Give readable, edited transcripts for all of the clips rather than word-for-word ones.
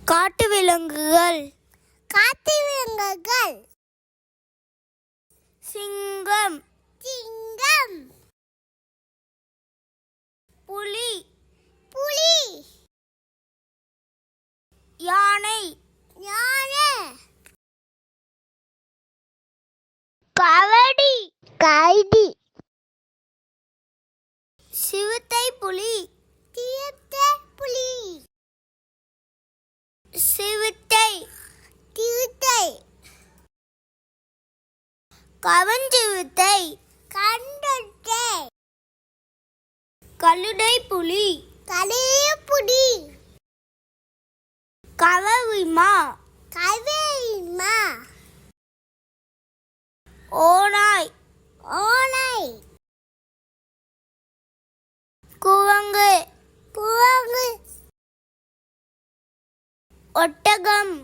காட்டு விலங்குகள். சிங்கம், புலி, யானை, கரடி, சிறுத்தை புலி, சிறுத்தை, கவஞ்சிறுத்தை, கழுதை புலி, கவரிமா, ஓநாய், குரங்கு, ஒட்டகம்,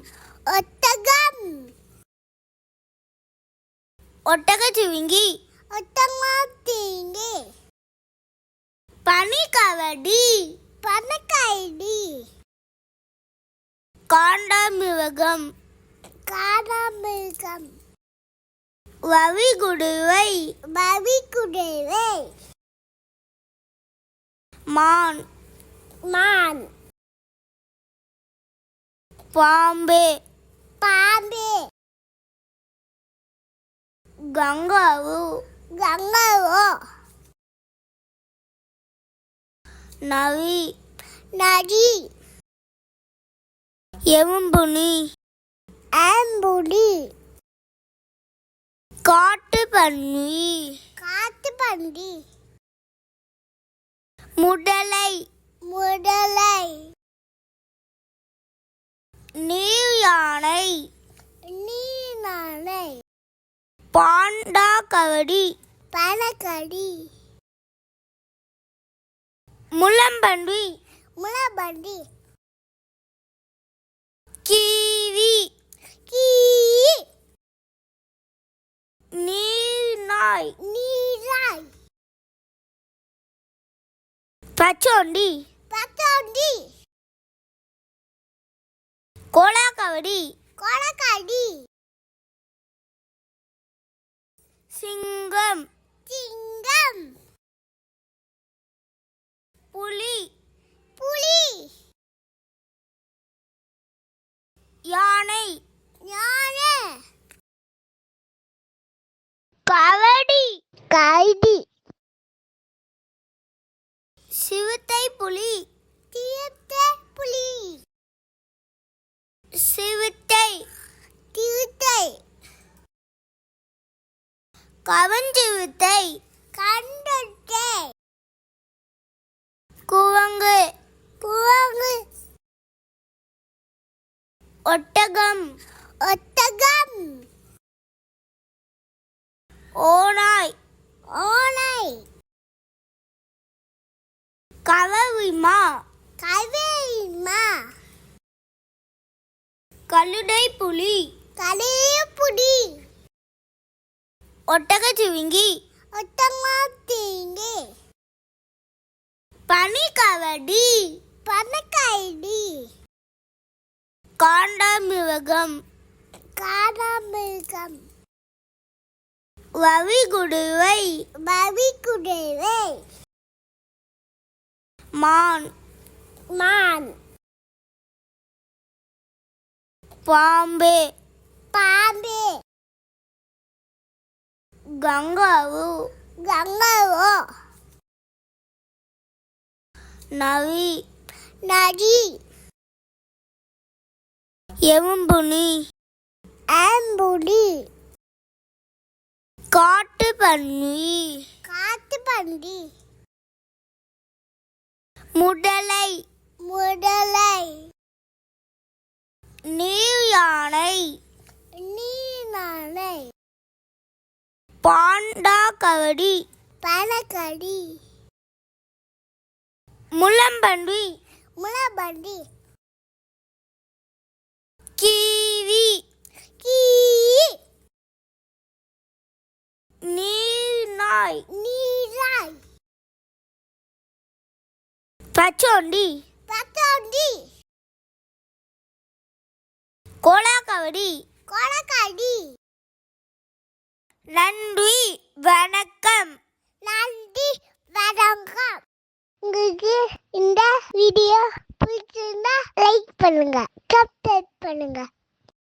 ஒட்டகச்சிவிங்கி, பனிக்கரடி, காண்டாமிருகம், வரிகுதிரை, மான், பாம்பு, கங்காரு, நரி, எறும்புலி, காட்டுப்பன்றி, முதலை, நீர் யானை, பாண்டா கரடி, முள்ளம்பன்றி, கீரி, நீர்நாய், பச்சோந்தி, கோலாக்கரடி, சிங்கம், புலி, யானை, கரடி, சிறுத்தை புலி, சிறுத்தை, கவஞ்சிறுத்தை, குரங்கு, ஒட்டகம், ஓநாய், கவரிமா, கழுதை புலி, ஒட்டகச்சிவிங்கி, பனிக்கரடி, காண்டாமிருகம், வரிகுதிரை, மான், பாம்பு, கங்காரு, நரி, எறும்புலி, காட்டுப்பன்றி, முதலை, நீர் யானை, பாண்டா கரடி, முள்ளம்பன்றி, கீரி, நீர்நாய், பச்சோந்தி, கோலாக்கவடி. கொலக்கடி. நன்றி வணக்கம். நன்றி வணக்கம். உங்களுக்கு இந்த வீடியோ பிடிச்சிருந்தா லைக் பண்ணுங்க, சப்ஸ்கிரைப் பண்ணுங்க.